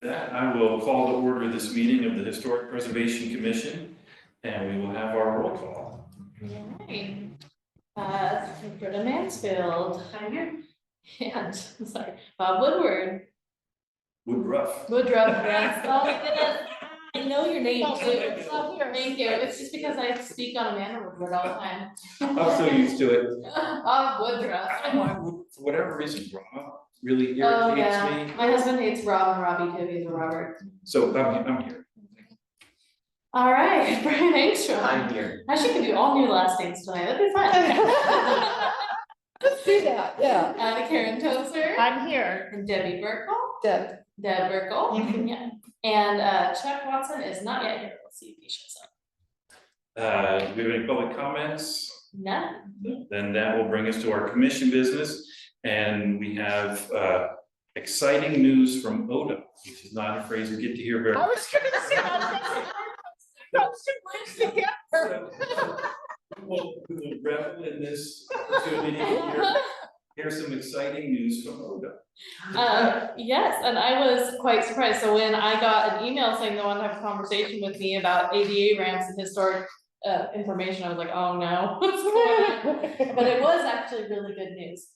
That I will call to order this meeting of the Historic Preservation Commission, and we will have our roll call. All right. Britta Mansfield. I'm here. And, sorry, Bob Woodward. Woodruff. Yes. Oh my goodness. I know your name too. Thank you. It's just because I speak on Amanda Woodward all the time. I'm so used to it. Bob Woodruff. For whatever reason, Rob really Oh irritates yeah, me. my husband hates Rob and Robbie too. He's a Robert. So I'm here. All right, Brian Engstrom. I'm here. Actually, can do all new last names tonight. That'd be fun. Let's do that, yeah. Karen Tozer. I'm here. And Debbie Burkle. Deb. Deb Burkle. Mhm. Yeah. And Chuck Watson is not yet here. Let's see if he shows up. Do we have any public comments? None. Then that will bring us to our commission business. And we have exciting news from ODA, which is not a phrase we get to hear very I was gonna say, We'll revel in this opportunity to hear some exciting news from ODA. Yes, and I was quite surprised. So when I got an email saying they wanted to have a conversation with me about ADA ramps and historic information, I was like, oh no, what's going on? But it was actually really good news.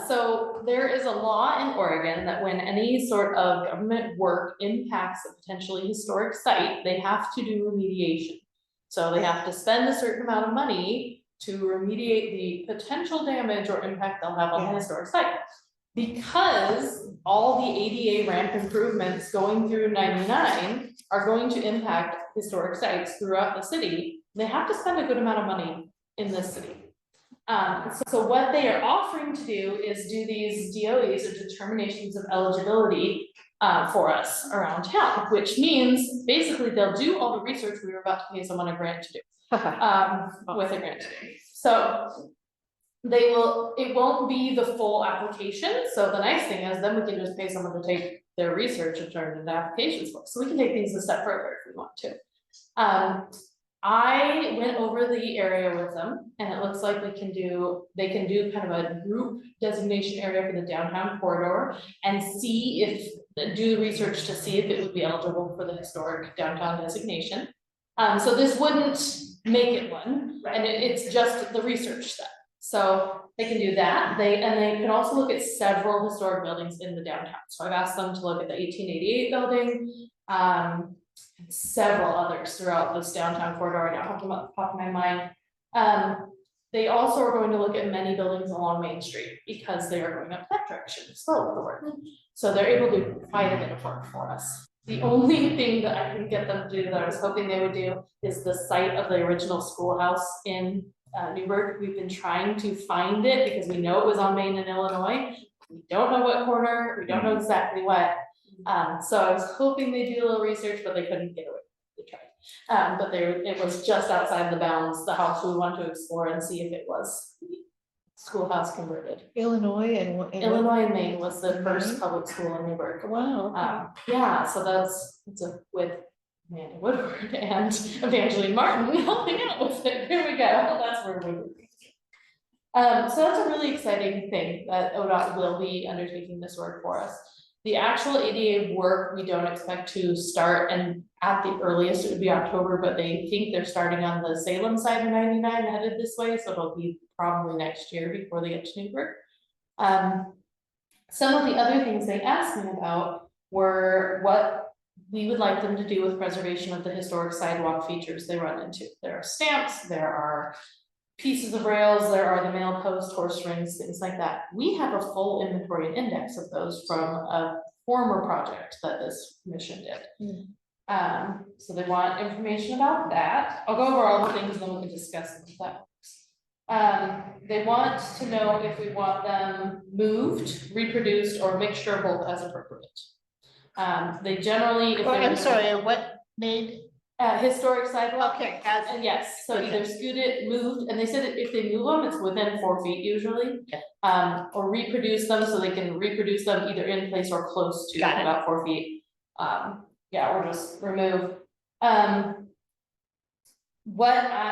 So there is a law in Oregon that when any sort of government work impacts a potentially historic site, they have to do remediation. So they have to spend a certain amount of money to remediate the potential damage or impact they'll have on the historic site. Because all the ADA ramp improvements going through 99 are going to impact historic sites throughout the city, they have to spend a good amount of money in this city. So what they are offering to do is do these DOEs or determinations of eligibility for us around town, which means basically they'll do all the research we were about to pay someone a grant to do, with a grant to do. So it won't be the full application. So the nice thing is then we can just pay someone to take their research and turn it into applications for us. So we can take things a step further if we want to. I went over the area with them and it looks like they can do kind of a group designation area for the downtown corridor and do the research to see if it would be eligible for the historic downtown designation. So this wouldn't make it one, and it's just the research step. So they can do that. They can also look at several historic buildings in the downtown. So I've asked them to look at the 1888 building, and several others throughout this downtown corridor. I don't have them at the top of my mind. They also are going to look at many buildings along Main Street because they are going up that direction, slow with the work. So they're able to do quite a bit of work for us. The only thing that I can get them to do that I was hoping they would do is the site of the original schoolhouse in Newburgh. We've been trying to find it because we know it was on Main in Illinois. We don't know what corner, we don't know exactly what. So I was hoping they'd do a little research, but they couldn't get away. They tried. But it was just outside the bounds, the house we wanted to explore and see if it was schoolhouse converted. Illinois and Illinois and Maine was the first public school in Newburgh. Wow. Yeah, so it's with Amanda Woodward and Evangeline Martin helping out with it. Here we go. That's where we're moving. So that's a really exciting thing that ODOT will be undertaking this work for us. The actual ADA work, we don't expect to start, and at the earliest it would be October, but they think they're starting on the Salem side of 99 headed this way, so it'll be probably next year before they get to Newburgh. Some of the other things they asked me about were what we would like them to do with preservation of the historic sidewalk features they run into. There are stamps, there are pieces of rails, there are the mail post, horse rings, things like that. We have a full inventory and index of those from a former project that this commission did. So they want information about that. I'll go over all the things and then we can discuss them if that works. They want to know if we want them moved, reproduced, or mixture of both as appropriate. They generally, if I'm sorry, what made? Historic sidewalk. Okay. Yes, so either scooted, moved, and they said that if they move them, it's within 4 feet usually. Or reproduce them, so they can reproduce them either in place or close to about 4 feet. Yeah, or just remove.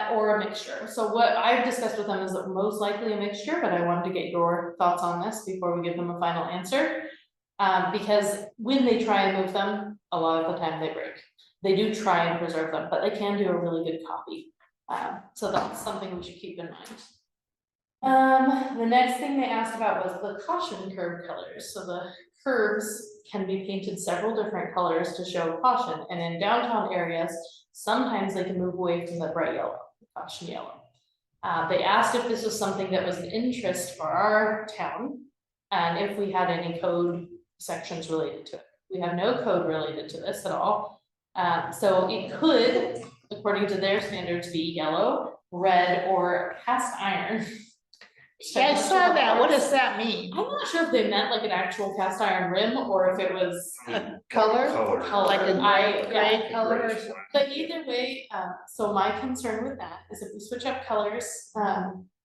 Or a mixture. So what I've discussed with them is that most likely a mixture, but I wanted to get your thoughts on this before we give them a final answer. Because when they try and move them, a lot of the time they break. They do try and preserve them, but they can do a really good copy. So that's something we should keep in mind. The next thing they asked about was the caution curb colors. So the curbs can be painted several different colors to show caution, and in downtown areas, sometimes they can move away from the bright yellow, caution yellow. They asked if this was something that was an interest for our town, and if we had any code sections related to it. We have no code related to this at all. So it could, according to their standards, be yellow, red, or cast iron. Yeah, I saw that. What does that mean? I'm not sure if they meant like an actual cast iron rim or if it was A color? color. Like a I- gray color or something? But either way, so my concern with that is if we switch up colors,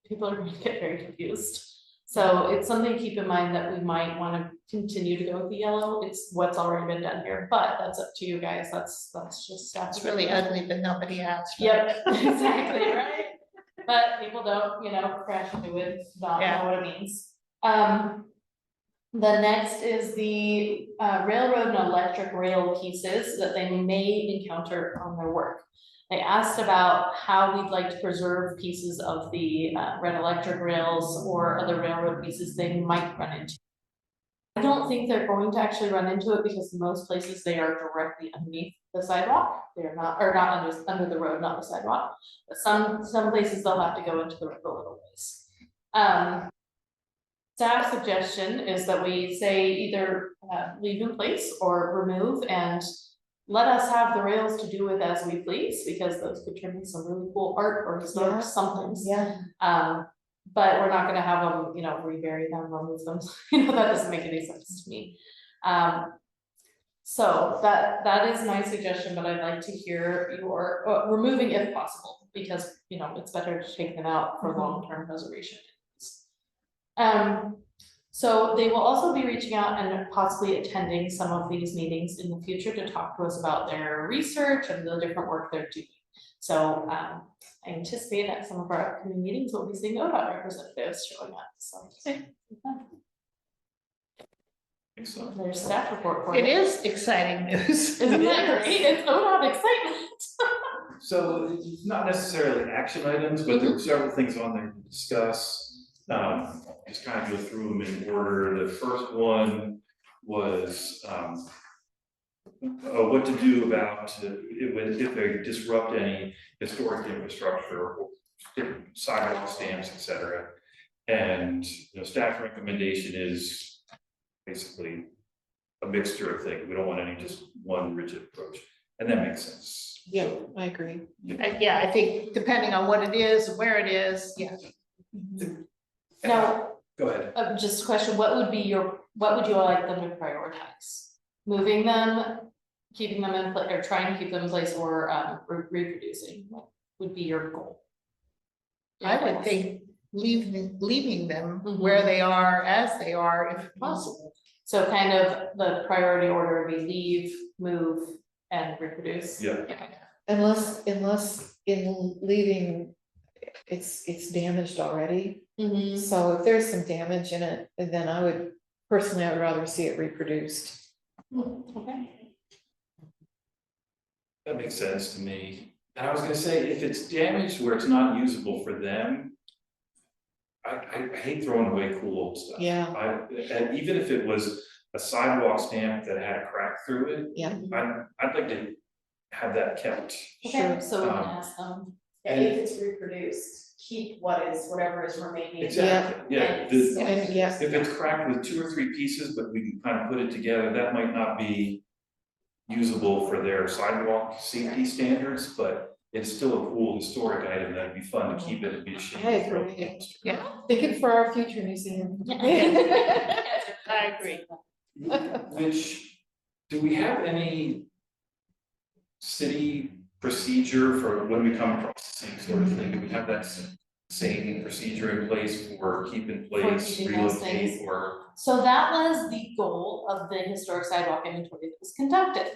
people are going to get very confused. So it's something to keep in mind that we might want to continue to go with the yellow. It's what's already been done here, but that's up to you guys. That's just. It's really ugly, but nobody asked. Yep, exactly, right? But people don't, crash into it, don't Yeah. know what it means. The next is the railroad and electric rail pieces that they may encounter on their work. They asked about how we'd like to preserve pieces of the red electric rails or other railroad pieces they might run into. I don't think they're going to actually run into it because in most places they are directly underneath the sidewalk. They're not, or not under the road, not the sidewalk. But some places they'll have to go into the road a little ways. Staff suggestion is that we say either leave in place or remove and let us have the rails to do with as we please, because those could turn into some really cool art or historic somethings. Yeah. But we're not gonna have them, rebury them, remove them, that doesn't make any sense to me. So that is my suggestion, but I'd like to hear your, removing if possible, because, it's better to take them out for long-term preservation. So they will also be reaching out and possibly attending some of these meetings in the future to talk to us about their research and the different work they're doing. So, I anticipate at some of our upcoming meetings, we'll be seeing ODOT representatives showing up, so. Excellent. There's staff report for It you. is exciting news. Isn't that great? It's ODOT excitement. So it's not necessarily action items, but there were several things on there to discuss. Just kind of go through them in order. The first one was what to do about if they disrupt any historic infrastructure or sidewalk stamps, et cetera. And staff recommendation is basically a mixture of things. We don't want any just one rigid approach, and that makes sense. Yeah, So, I agree. Yeah, I think depending on what it is, where it is, yeah. Now, go ahead. just a question, what would you like them to prioritize? Moving them, keeping them in place, or trying to keep them in place, or reproducing? What would be your goal? I would think leaving them where they are, as they are, if possible. So kind of the priority order would be leave, move, and reproduce? Yeah. Unless in leaving, it's damaged already. Mhm. So if there's some damage in it, then I would rather see it reproduced. Okay. That makes sense to me. And I was gonna say, if it's damaged where it's not usable for them, I hate throwing away cool old stuff. Yeah, And even if it was a sidewalk stamp that had a crack through it, yeah, I'd like to have that kept. Okay, Sure. so we can ask them. And- If it's reproduced, keep whatever is remaining. Exactly, yeah. and yes, If it's cracked with 2 or 3 pieces, but we can kind of put it together, that might not be usable for their sidewalk safety standards, but it's still a cool historic item that'd be fun to keep it and be a shame. I to throw agree. it. Yeah, thinking for our future museum. I agree. Which, do we have any city procedure for when we come across the same sort of thing? Do we have that same procedure in place for keep in place, keeping those relocate, things. or? So that was the goal of the historic sidewalk inventory that was conducted.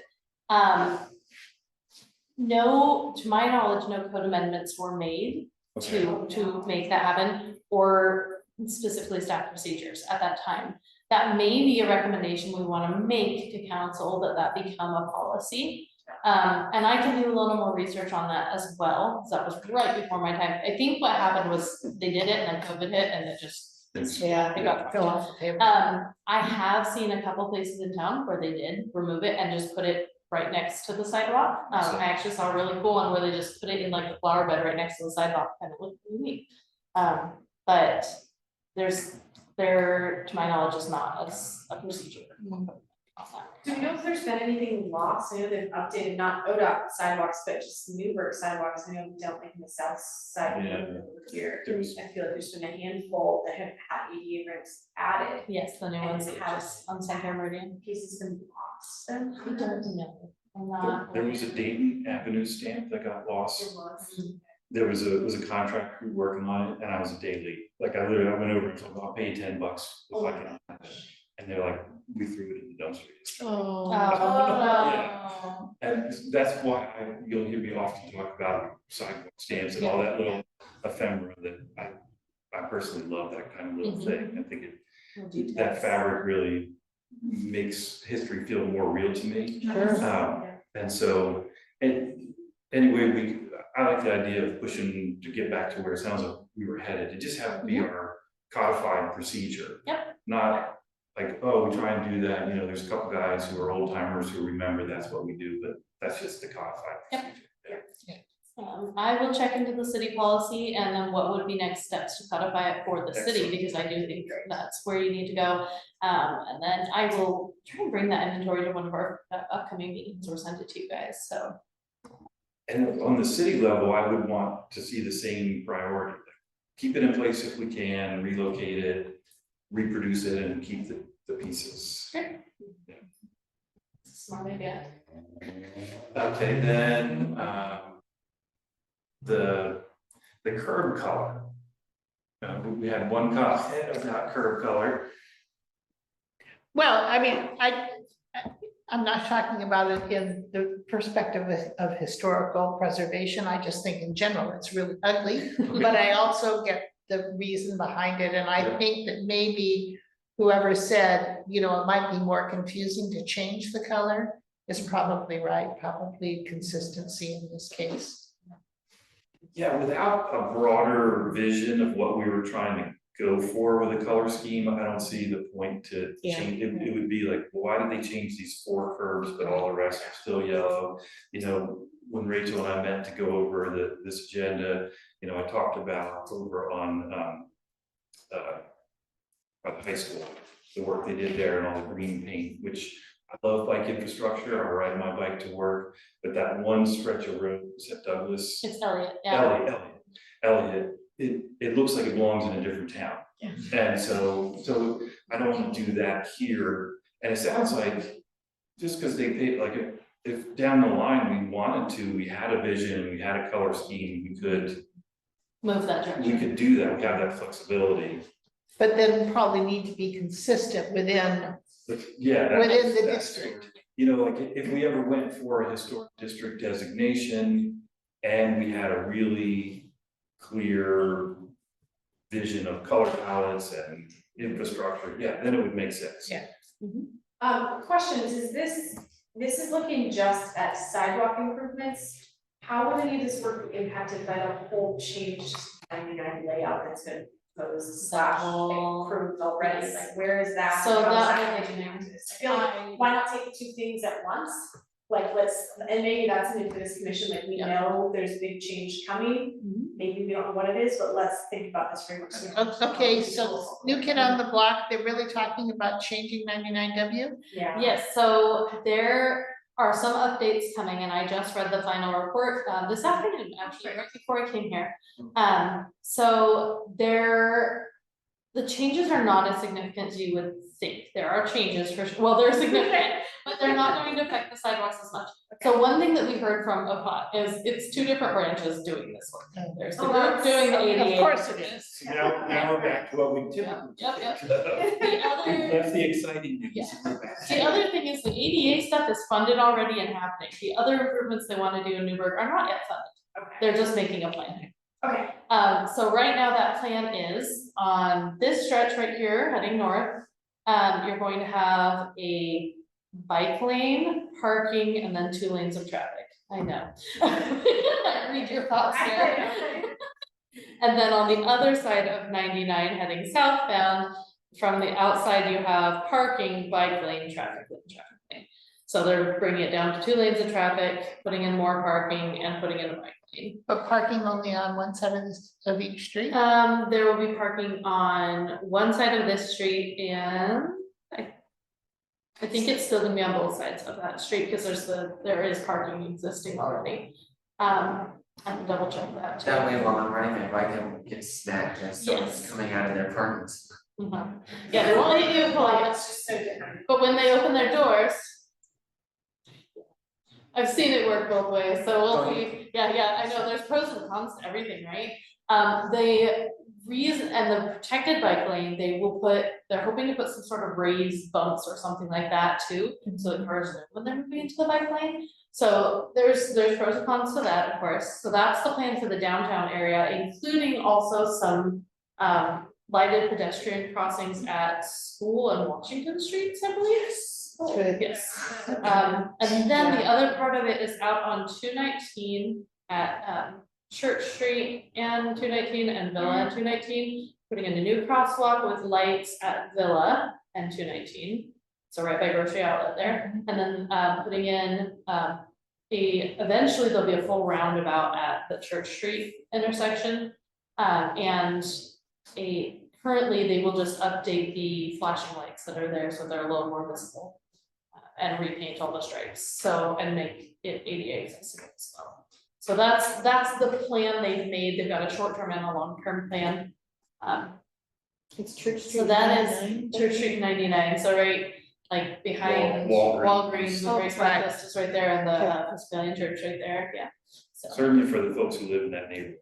No, to my knowledge, no code amendments were made Okay. to make that happen, or specifically staff procedures at that time. that may be a recommendation we wanna make to council, that become a policy. And I can do a little more research on that as well, because that was right before my time. I think what happened was they did it and then COVID hit and it just, Yeah. it got Fill off the table. I have seen a couple places in town where they did remove it and just put it right next to the sidewalk. I actually saw a really cool one where they just put it in like the flower bed right next to the sidewalk, and it looked really neat. But there, to my knowledge, is not a procedure on that. Do you know if there's been anything lost? I know they've updated not ODOT sidewalks, but just Newburgh sidewalks. I know we don't like in the south side Yeah. over here. There was- I feel like there's been a handful that have had ADA ramps added. Yes, the new And ones it that have just- on Center Meridian. Pieces been lost. Then I don't know. I'm There not. there was a Dayton Avenue stamp that got lost. it was. There was a contract crew working on it, and I was a daily, like, I literally, I went over and told them, I'll pay you $10 if I can. And they're like, we threw it in the dumpster. Oh. Oh. And that's why you'll hear me often talk about sidewalk stamps and all that little ephemera that I personally love that kind of little Mhm. thing. I think that Details. fabric really makes history feel more real to me. Sure. And so, and anyway, I like the idea of pushing to get back to where it sounds like we were headed. It just have to be our codified procedure. Yep. Not like, oh, we try and do that, you know, there's a couple guys who are old timers who remember that's what we do, but that's just the codified Yep. procedure. I will check into the city policy and then what would be next steps to codify it for the city, Excellent. because I do think that's where you need to go. And then I will try and bring that inventory to one of our upcoming meetings or send it to you guys, so. And on the city level, I would want to see the same priority. Keep it in place if we can, relocate it, reproduce it, and keep the pieces. Smart idea. Okay, then, the curb color. We had one comment about curb color. Well, I mean, I'm not talking about it in the perspective of historical preservation. I just think in general, it's really ugly. But I also get the reason behind it, and I think that maybe whoever said, you know, it might be more confusing to change the color is probably right, probably consistency in this case. Yeah, without a broader vision of what we were trying to go for with a color scheme, I don't see the point to Yeah. change. It would be like, well, why did they change these 4 curves, but all the rest are still yellow? You know, when Rachel and I met to go over this agenda, you know, I talked about over on by the high school, the work they did there and all the green paint, which I love bike infrastructure. I ride my bike to work, but that one stretch of road, is at Douglas? It's Elliot, yeah. Elliot, it looks like it belongs in a different town. Yeah. And so I don't wanna do that here, and it sounds like, just because they paid, like, if down the line we wanted to, we had a vision, we had a color scheme, Move that we direction. could do that, we have that flexibility. But then probably need to be consistent within But yeah. Within the that's- district. You know, like, if we ever went for a historic district designation and we had a really clear vision of color palettes and infrastructure, yeah, then it would make sense. Yeah. Questions, is this is looking just at sidewalk improvements? How will any of this work be impacted by the whole change 99 layout that's been proposed slash Well, approved already? yes. Like, where is that? So How is that- gonna impact this? I feel like, why not take the 2 things at once? Like, and maybe that's something for this commission, like, we Yeah. know there's big change coming, maybe we don't know what it is, but let's think about this very much. Okay, so new kid on the block, they're really talking about changing 99W? Yeah. Yes, so there are some updates coming, and I just read the final report this afternoon, actually, right before I came here. So the changes are not as significant as you would think. There are changes for, well, they're significant, but they're not going to affect the sidewalks as much. So one thing that we heard from OPOT is it's 2 different branches doing this work. There's the group doing the ADA. Of course it is. Now we're back to what we typically. Yep. do. The other, That's the exciting news. Yeah. the other thing is the ADA stuff is funded already and happening. The other improvements they wanna do in Newburgh are not yet funded. Okay. They're just making a plan. Okay, So right now that plan is on this stretch right here, heading north, you're going to have a bike lane, parking, and then 2 lanes of traffic. I know. Read your thoughts here. And then on the other side of 99 heading southbound, from the outside, you have parking, bike lane, traffic lane. So they're bringing it down to 2 lanes of traffic, putting in more parking and putting in a bike lane. But parking only on one side of each street? There will be parking on one side of this street and I think it's still gonna be on both sides of that street because there is parking existing already. I can double check that too. That way while I'm riding my bike, I won't get snagged as someone's Yes. coming out of their parking spot. Mhm. Yeah, they won't hit you with Well, bullets, it's just so different. but when they open their doors. I've seen it work both ways, so we'll Oh, see, yeah, I know, there's pros and cons to everything, right? The reason, and the protected bike lane, they're hoping to put some sort of raised bumps or something like that too, so the cars know when they're moving into the bike lane. So there's pros and cons to that, of course, so that's the plan for the downtown area, including also some lighted pedestrian crossings at School and Washington Streets, I believe. Good. Yes, and then the other part of it is out on 219 at Church Street and 219 and Villa and 219, putting in a new crosswalk with lights at Villa and 219. So right by Grocery Outlet there, and then putting in eventually there'll be a full roundabout at the Church Street intersection. And currently they will just update the flashing lights that are there so they're a little more visible. And repaint all the stripes, so, and make it ADA accessible as well. So that's the plan they've made, they've got a short-term and a long-term plan. It's Church Street. So that is 99. Church Street 99, so right, like behind Walgreens. Walgreens, Oh, with right. breakfast is right there, and the Episcopalian Church right there, yeah. So, Certainly for the folks who live in that neighborhood.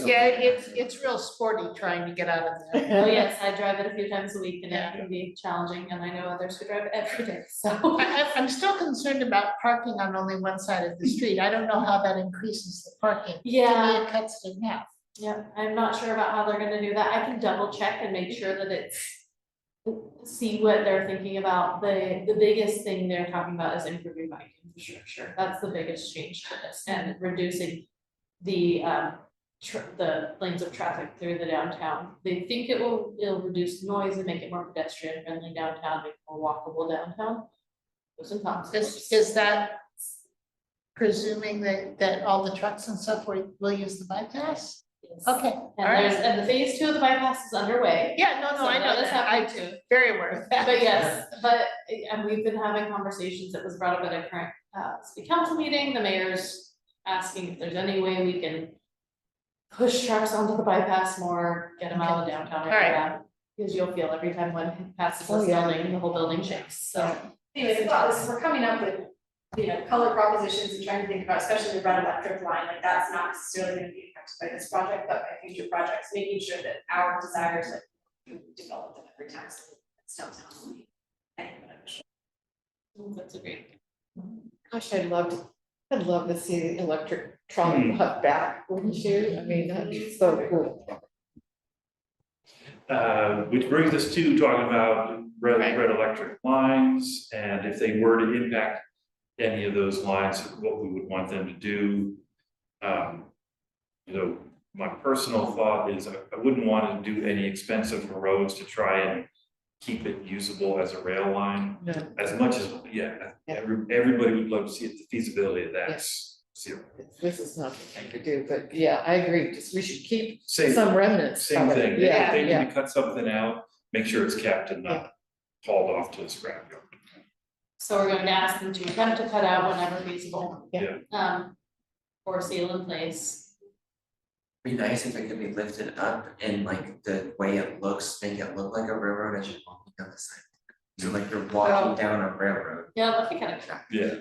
Yeah, it's real sporty trying to get out of there. oh yes, I drive it a few times a week and Yeah. it can be challenging, and I know others who drive it every day, so. I'm still concerned about parking on only one side of the street. I don't know how that increases the parking. To Yeah. me, it cuts it in half. Yeah, I'm not sure about how they're gonna do that. I can double check and make sure that see what they're thinking about. The biggest thing they're talking about is improving bike infrastructure. That's the biggest change to this, and reducing the lanes of traffic through the downtown. They think it'll reduce noise and make it more pedestrian friendly downtown, make it more walkable downtown. Pros and cons. Is that presuming that all the trucks and stuff will use the bypass? Yes. Okay, all And right. the phase 2 of the bypass is underway. Yeah, no, So I know that is that. I'm happening too. very aware of that. But yes, and we've been having conversations, it was brought up at a current city council meeting, the mayor's asking if there's any way we can push trucks onto the bypass more, get them out of the downtown All right. area. Because you'll feel every time one passes Oh, this yeah. building, the whole building shakes, so. Anyways, we're coming up with, color propositions and trying to think about, especially the red electric line, like that's not necessarily gonna be affected by this project, but by future projects, making sure that our desires that we develop them every time, so it's downtown. That's a great. Gosh, I'd love to see the electric trolley put back, wouldn't you? I mean, that'd be so cool. Which brings us to talking about red Right. electric lines, and if they were to impact any of those lines, what we would want them to do. My personal thought is I wouldn't want to do any expensive roads to try and keep it usable as a rail line. No. As much as, everybody would love to see it, the feasibility of that's zero. This is not the thing to do, but yeah, I agree, just we should keep Same, some remnants. same of it. thing, Yeah, if they yeah. need to cut something out, make sure it's kept and not hauled off to the scrapyard. So we're going to ask them to attempt to cut out whenever feasible. Yeah. Or seal in place. Be nice if it could be lifted up and like the way it looks, make it look like a railroad as you're walking down the side. So like you're walking down a railroad. Yeah, that'd be kind of. Yeah.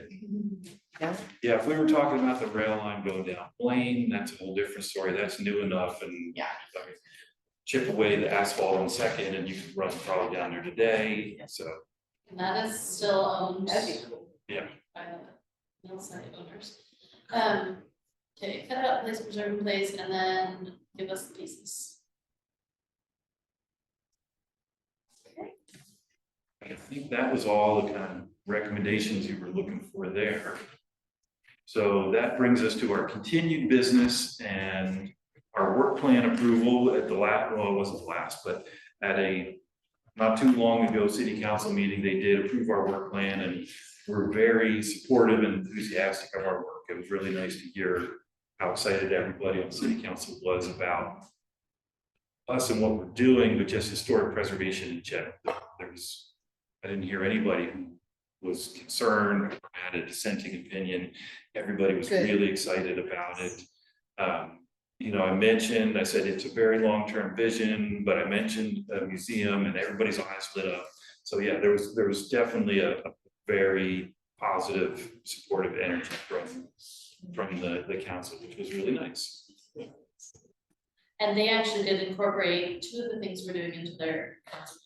Yeah. Yeah, if we were talking about the rail line going down Blaine, that's a whole different story, that's new enough and. Yeah. I mean, chip away the asphalt in a second and you can run probably down there today, so. And that is still owned. Yeah. By the Millside owners. Okay, cut out, place, preserve in place, and then give us the pieces. Okay. I think that was all the kind of recommendations you were looking for there. So that brings us to our continued business and our work plan approval at the last, well, it wasn't the last, but at a not too long ago, city council meeting, they did approve our work plan and were very supportive and enthusiastic of our work. It was really nice to hear how excited everybody on city council was about us and what we're doing, but just historic preservation in general. I didn't hear anybody who was concerned or had a dissenting opinion. Everybody was Good. really excited about it. You know, I said it's a very long-term vision, but I mentioned a museum and everybody's eyes lit up. So yeah, there was definitely a very positive, supportive energy from the council, which was really nice. And they actually did incorporate two of the things we're doing into their council.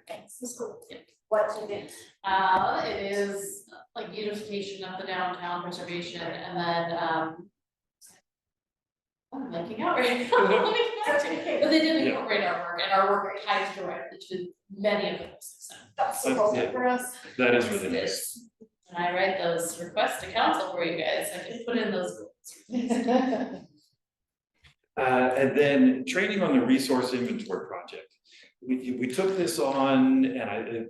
Thanks, this is cool. Yeah. What's in it? It is like beautification of the downtown preservation and then, I'm blanking out right now. But they did incorporate our work and our work ties directly to many of those. That's so cool Yeah. for us. That is really nice. And I write those requests to council for you guys, I can put in those. And then training on the resource inventory project. We took this on and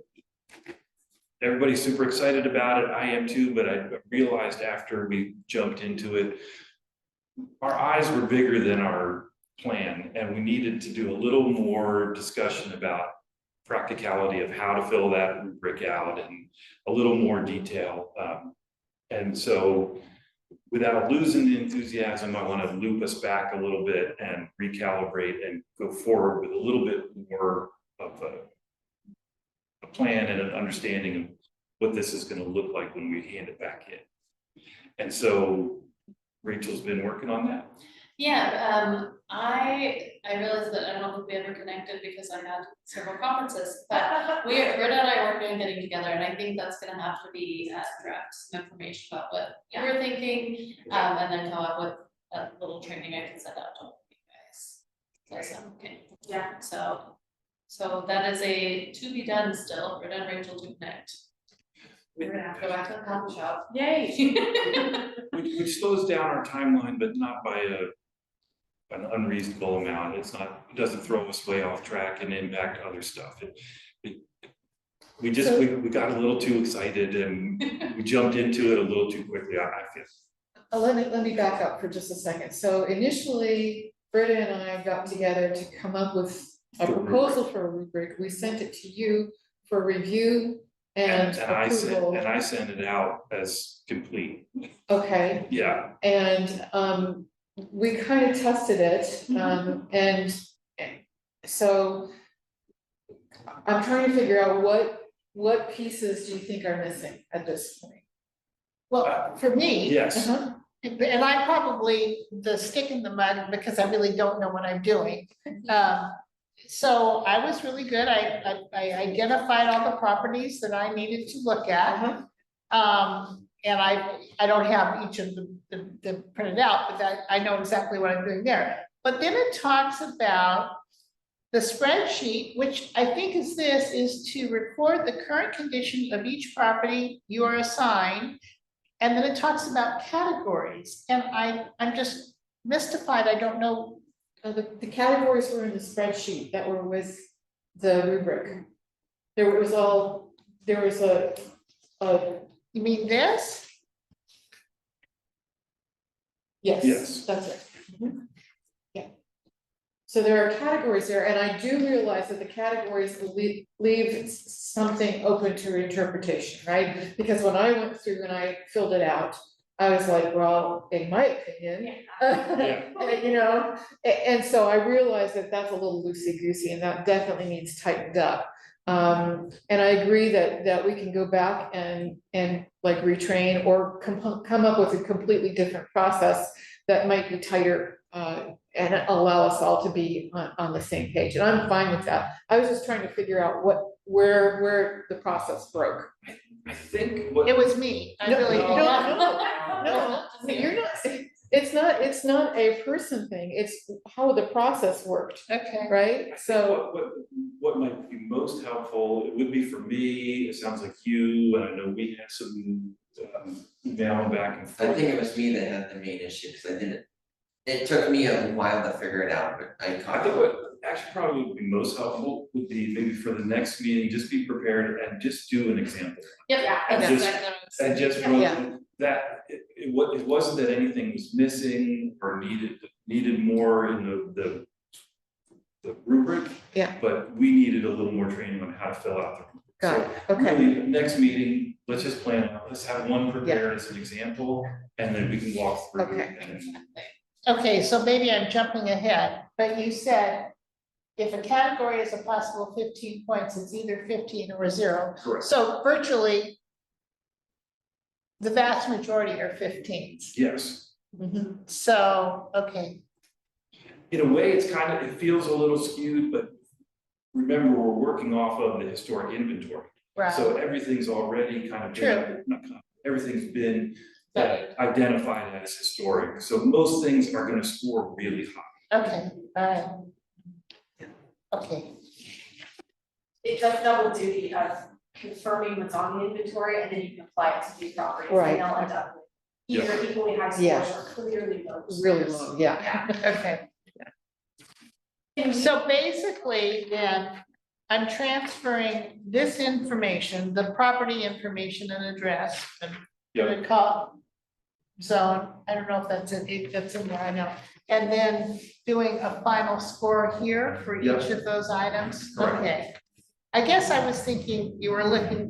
everybody's super excited about it. I am too, but I realized after we jumped into it, our eyes were bigger than our plan and we needed to do a little more discussion about practicality of how to fill that rubric out and a little more detail. And so without losing the enthusiasm, I want to loop us back a little bit and recalibrate and go forward with a little bit more of a plan and an understanding of what this is going to look like when we hand it back in. And so Rachel's been working on that. Yeah, I realized that I don't think we ever connected because I had several conferences, but Britta and I are working on getting together, and I think that's gonna have to be draft some information about what you were thinking, and then come up with a little training I can send out to all of you guys. Does that sound okay? Yeah. So that is a to be done still, Britta and Rachel to connect. We're gonna have to go back to the coffee shop. Yay. Which slows down our timeline, but not by an unreasonable amount. It doesn't throw us way off track and impact other stuff. We got a little too excited and we jumped into it a little too quickly, I feel. Let me back up for just a second. So initially, Britta and I got together to come up with a The rubric. proposal for a rubric. We sent it to you for review and I approval. sent it out as complete, Okay, yeah. and we kind of tested it, and so I'm trying to figure out what pieces do you think are missing at this point? Well, for me. Yes, Uh-huh. And I'm probably the stick in the mud because I really don't know what I'm doing. So I was really good. I identified all the properties that I needed to look at. Uh-huh. And I don't have each of them printed out, but that I know exactly what I'm doing there. But then it talks about the spreadsheet, which I think is to record the current condition of each property you are assigned. And then it talks about categories, and I'm just mystified, I don't know. The categories were in the spreadsheet that were with the rubric. There was a, You mean this? Yes. yes, that's it. Mhm. Yeah. So there are categories there, and I do realize that the categories leave something open to interpretation, right? Because when I went through and I filled it out, I was like, well, in my opinion, you know, and so I realized that that's a little loosey-goosey and that definitely needs tightened up. And I agree that we can go back and like retrain or come up with a completely different process that might be tighter and allow us all to be on the same page, and I'm fine with that. I was just trying to figure out where the process broke. I think what. It was me, I No, really. no, you're not, it's not a person thing, it's how the process worked, Okay, right? So, what might be most helpful, it would be for me, it sounds like you, and I know we had some, email back and I forth. think it was me that had the main issue, cause I didn't, it took me a while to figure it out, but I I caught think up. what actually probably would be most helpful would be maybe for the next meeting, just be prepared and just do an example. Yep, Yeah, that's and exactly what I was saying. And just really, that, it wasn't that anything was missing or needed more in the rubric. Yeah. But we needed a little more training on how to fill out the rubric. Got it, So okay. really, next meeting, let's just plan out, let's have one prepared as an example, and then we can walk through. Okay. And Okay, so maybe I'm jumping ahead, but you said if a category is a possible 15 points, it's either 15 or 0. Correct. So virtually the vast majority are 15s. Yes, So, okay, in a way, it's kind of, it feels a little skewed, but remember, we're working off of the historic inventory. right, So everything's already kind of been, not kind of, everything's been identified as historic, so most things are gonna score really high. okay, all right. Okay, It does double duty of confirming what's on the inventory, and then you can apply it to new properties, Right. and they'll end up with either equally high Yeah. scores or clearly low scores. Really low, yeah. okay. So basically then, I'm transferring this information, the property information and address, and Yeah. call zone, I don't know if that's in there, I know. And then doing a final score here for each of those items, Correct. okay. I guess I was thinking you were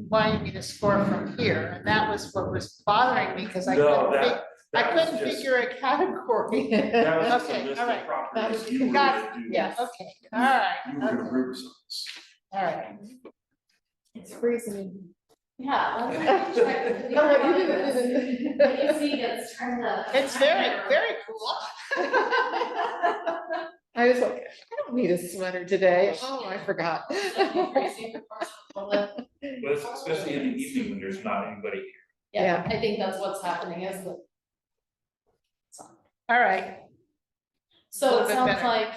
wanting me to score from here, and that was what was bothering me, because I No, couldn't that was couldn't just, figure a category. that was just a Okay, list all of right. properties you were Got gonna do. Yes. Okay, all right, You were gonna okay, group zones. all right. It's freezing. Yeah. It's very cool. I was like, I don't need a sweater today. Oh, I forgot. But it's especially in the evening when there's not anybody here. Yeah, I think that's what's happening is that, All right, so Little it bit sounds better. like,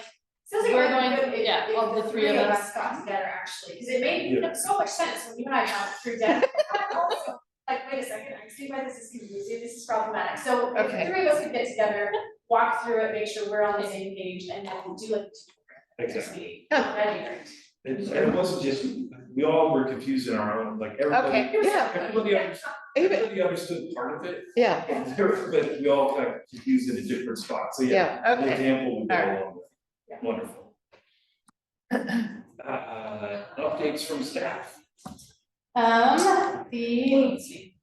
Sounds like We're it would be going- good if- yeah, if of the three of us. got together actually, because it made Yeah. so much sense when you and I got through that. Also, like, wait a second, I see why this is confusing, this is problematic, so if Okay. the three of us could get together, walk through it, make sure we're on the same page, and then we'll do like. Exactly. That'd be great. And it wasn't just, we all were confused in our own, like everybody, Okay. Yeah. everybody understood part of it, Yeah, but we all got confused in a different spot, so yeah. yeah. The okay, example would go All right. along with it. Wonderful. Updates from staff. let's see.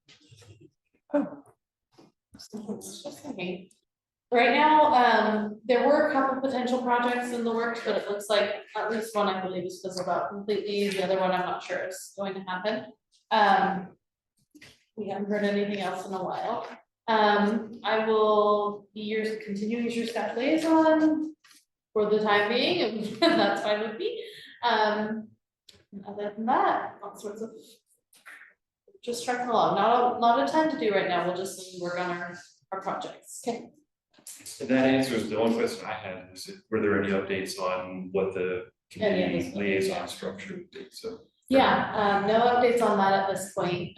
Just thinking. Right now, there were a couple potential projects in the works, but it looks like at least one I believe is fizzled out completely, the other one I'm not sure is going to happen. We haven't heard anything else in a while. I will be continuing as your staff liaison for the time being, and that's fine with me. And other than that, all sorts of just trucking along, not a ton to do right now, we'll just work on our projects. Okay. And that answers the one question I had, was were there any updates on what the Any of community those- liaison structure would be, so. Yeah, no updates on that at this point.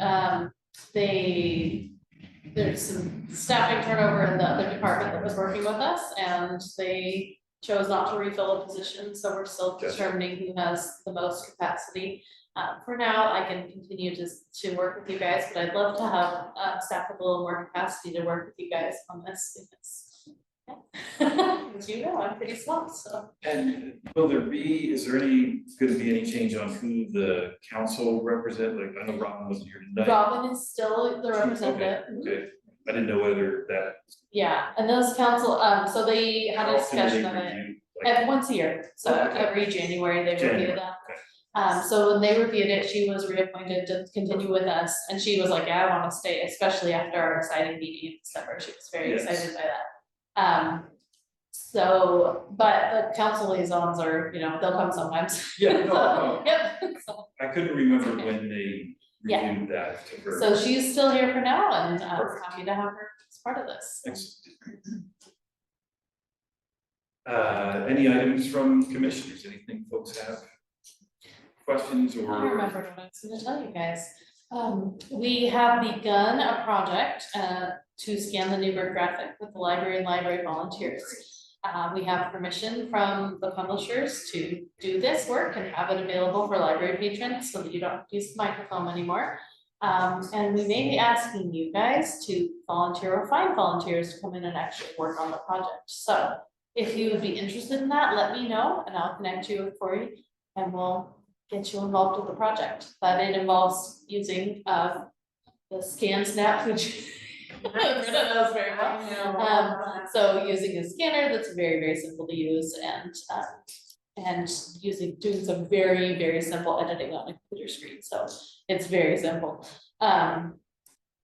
There's some staffing turnover in the other department that was working with us, and they chose not to refill a position, so we're still Gotcha. determining who has the most capacity. For now, I can continue to work with you guys, but I'd love to have staff with a little more capacity to work with you guys on this, because as you know, I'm pretty swamped, so. And will there be, is there gonna be any change on who the council represent, like, I know Robin wasn't here tonight. Robin is still the representative. Okay, I didn't know whether that. Yeah, and those council, so they had a discussion of it once a year, so Okay. every January they January, reviewed that. okay. So when they reviewed it, she was reappointed to continue with us, and she was like, yeah, I wanna stay, especially after our exciting meeting in December, she was very Yes. excited by that. So, but the council liaisons are, they'll come sometimes. Yeah, no, no, Yep, so, I couldn't remember when they Yeah. reviewed that to her. so she's still here for now, and I'm Perfect. happy to have her as part of this. Excellent. Any items from commissioners, anything folks have? questions I or? remembered what I was gonna tell you guys. We have begun a project, to scan the Newburgh graphic with the library and library volunteers. We have permission from the publishers to do this work and have it available for library patrons so that you don't have to use the microphone anymore. And we may be asking you guys to volunteer or find volunteers to come in and actually work on the project. So if you would be interested in that, let me know and I'll connect you for you and we'll get you involved with the project. But it involves using the scan snap, which Britta knows very well. So using a scanner that's very, very simple to use and doing some very, very simple editing on a computer screen. So it's very simple.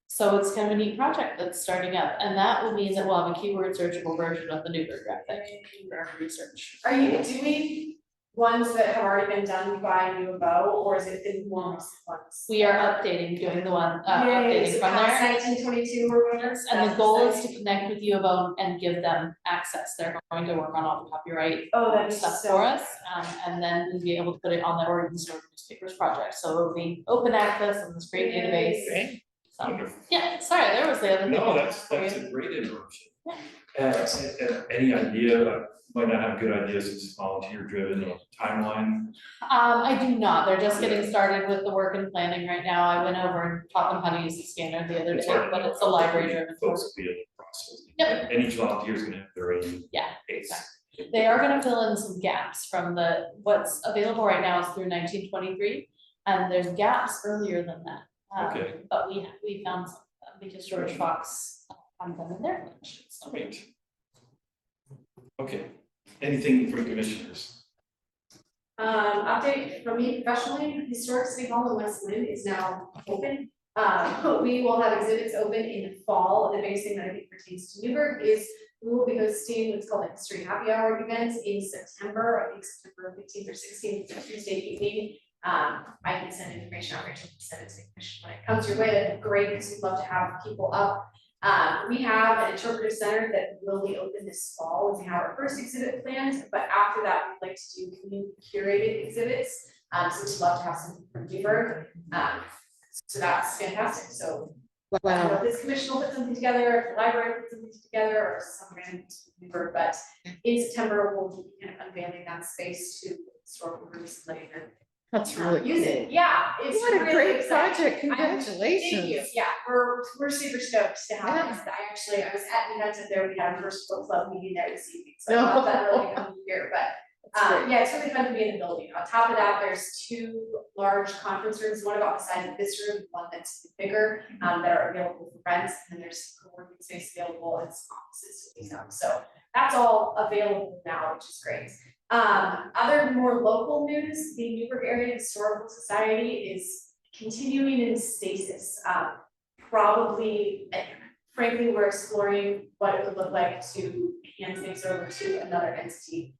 So it's kind of a neat project that's starting up, and that will mean that we'll have a keyword searchable version of the Newburgh graphic for our research. Are you doing ones that have already been done by U of O, or is it the more recent ones? We are updating the one, updating from there. 1922 or whatever. And the goal is to connect with U of O and give them access. They're going to work on all the copyright Oh, that'd be stuff so. for us. And then we'll be able to put it on the Oregon Historic Newspapers project. So it'll be open access on this great database. Great. So, Wonderful. yeah, sorry, there was the other thing. No, I that's had for you. a great interruption. Any idea, might not have a good idea since it's volunteer driven or timeline? I do not. They're just getting started with the work and planning right now. I went over and taught them how to use the scanner the other It's day, hard to but know it's a how library quickly driven. folks will be in the process. Yep. And each volunteer is gonna have their own Yeah, pace. They are gonna fill in some gaps from what's available right now is through 1923, and there's gaps earlier than that. Okay. But we found some, because George Fox found them in their collection, so. Great. Okay, anything from commissioners? Update from me professionally, Historic City Hall in West Lynn is now open. We will have exhibits open in the fall. The biggest thing that I think pertains to Newburgh is we will be hosting what's called a History Happy Hour event in September, I think September 15th or 16th, Tuesday evening. I can send information out, Rachel can send it to the commission when it comes your way. That'd be great because we'd love to have people up. We have an interpretive center that will be open this fall. We have our first exhibit planned, but after that, we'd like to do community curated exhibits. So we'd love to have something from Newburgh. So that's fantastic. So I don't know if this commission will put something together, if the library put something together, or some random Newburgh, but in September, we'll be kind of unveiling that space to historical groups later. That's really Use it, yeah, it's What a really great exciting. project, Thank you, congratulations. yeah, we're super stoked to have this. I was at the event up there, we had our first book club meeting there this evening, so I thought that really come here, but yeah, it's really fun to be in the building. On top of that, there's two large conference rooms, one about the size of this room, one that's bigger, that are available for rents, and then there's co-working space available and some offices to lease out. So that's all available now, which is great. Other more local news, the Newburgh Area Historical Society is continuing in stasis. Probably, frankly, we're exploring what it would look like to hand things over to another entity.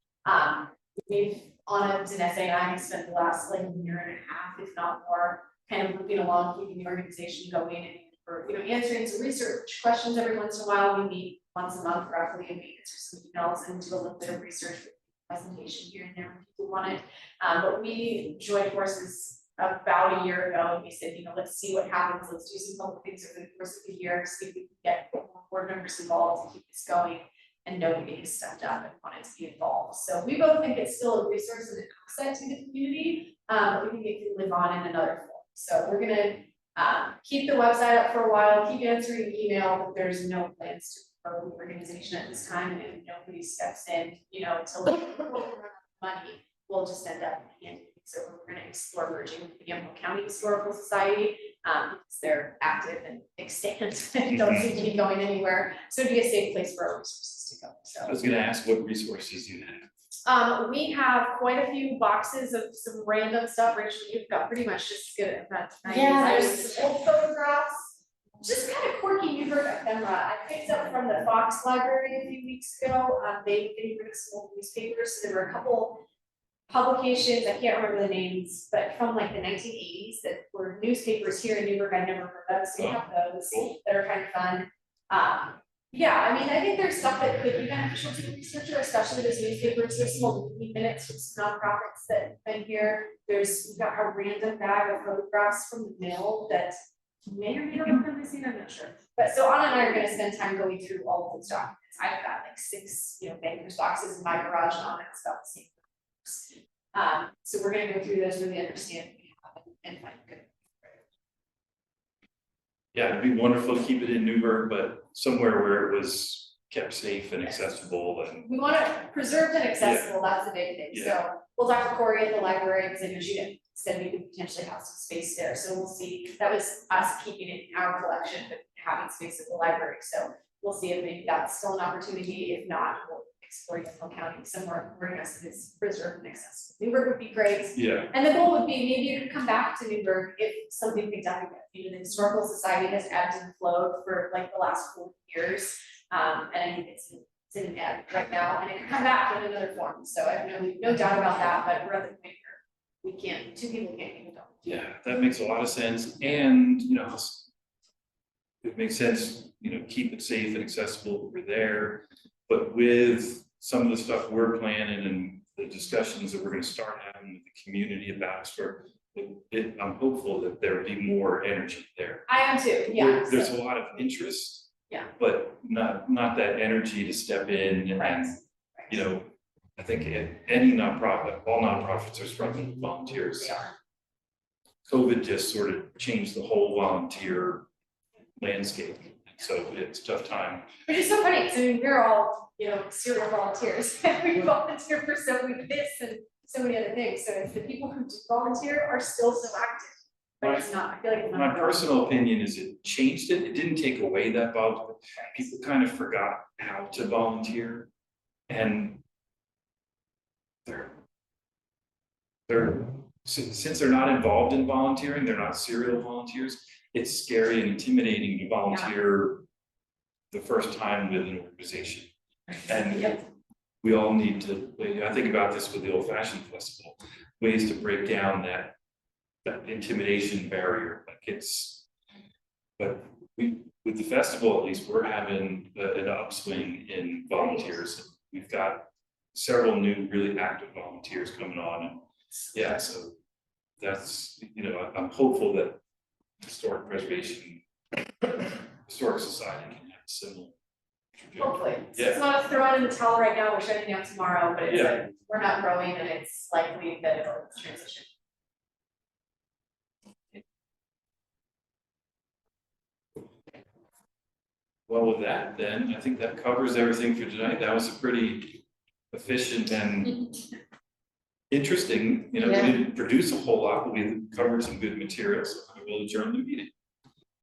We've, Anna, Dinese and I have spent the last like year and a half, if not more, kind of moving along, keeping the organization going, and for, answering some research questions every once in a while. We meet once a month roughly, and we answer some emails and do a little bit of research presentation here and there when people want it. But we joined forces about a year ago, and we said, let's see what happens. Let's do some public things over the course of the year, see if we can get more board members involved to keep this going. And nobody has stepped up and wanted to be involved. So we both think it's still a resource and an asset to the community, but we think it can live on in another form. So we're gonna keep the website up for a while, keep answering email, but there's no plans to grow the organization at this time, and nobody steps in, until money, we'll just end up handing. So we're gonna explore merging with the Yamhill County Historical Society, because they're active and extant and don't seem to be going anywhere. So it'd be a safe place for our resources to go, so. I was gonna ask what resources you have. We have quite a few boxes of some random stuff. Rachel, you've got pretty much just good at that. Yeah, There's old photographs, just kind of quirky Newburgh ephemera. I picked up from the Fox Library a few weeks ago. They rid of some old newspapers. So there were a couple publications, I can't remember the names, but from like the 1980s that were newspapers here in Newburgh I'd never heard of. So we have those that are kind of fun. Yeah, I mean, I think there's stuff that could be beneficial to the researcher, especially those newspapers, there's some minutes from some nonprofits that have been here. We've got a random bag of photographs from the mail that may or may not have been missing, I'm not sure. But so Anna and I are gonna spend time going through all of those documents. I've got like 6, bankers boxes in my garage, and Anna has about the same. So we're gonna go through those, really understand what we have and find good. Yeah, it'd be wonderful to keep it in Newburgh, but somewhere where it was kept safe and accessible and, We want it preserved and accessible, that's the big thing, so we'll talk to Corey at the library, because I know she said we could potentially have some space there, so we'll see. That was us keeping it in our collection, but having space at the library, so we'll see if maybe that's still an opportunity, if not, we'll explore Yukon County somewhere where it's preserved and accessible. Newburgh would be great, yeah, and the goal would be, maybe you could come back to Newburgh if something picked up again. The Historical Society has ebbed and flowed for like the last 4 years. And I think it's in an ebb right now, and it could come back in another form, so I have no doubt about that, but we're at the point where we can't, 2 people can't keep it up. yeah, that makes a lot of sense. And, it makes sense, keep it safe and accessible over there. But with some of the stuff we're planning and the discussions that we're gonna start having with the community about Historic, I'm hopeful that there'll be more energy there. I am too, yeah. There's a lot of interest. Yeah. But not that energy to step in and, Right. I think any nonprofit, all nonprofits are struggling with volunteers. They are. COVID just sort of changed the whole volunteer landscape, so it's a tough time. Which is so funny, because I mean, we're all, serial volunteers, we volunteer for so many this and so many other things, so it's the people who do volunteer are still so active. But it's not, I feel like it's not. My personal opinion is it changed it, it didn't take away that volunteer, people kind of forgot how to volunteer. And since they're not involved in volunteering, they're not serial volunteers, it's scary and intimidating to volunteer the first time with an organization. And Yep. we all need to, I think about this with the Old Fashioned Festival, ways to break down that intimidation barrier, but with the festival, at least, we're having an upswing in volunteers. We've got several new really active volunteers coming on, and yeah, so that's, I'm hopeful that historic preservation, historic society can have a similar trajectory. Hopefully, so Yeah. it's not throwing in the towel right now, we're shutting down tomorrow, but it's Yeah. like, we're not growing, and it's likely that it'll transition. Well, with that, then, I think that covers everything for tonight. That was a pretty efficient and interesting, we Yeah. didn't produce a whole lot, but we covered some good materials. So I will adjourn the meeting.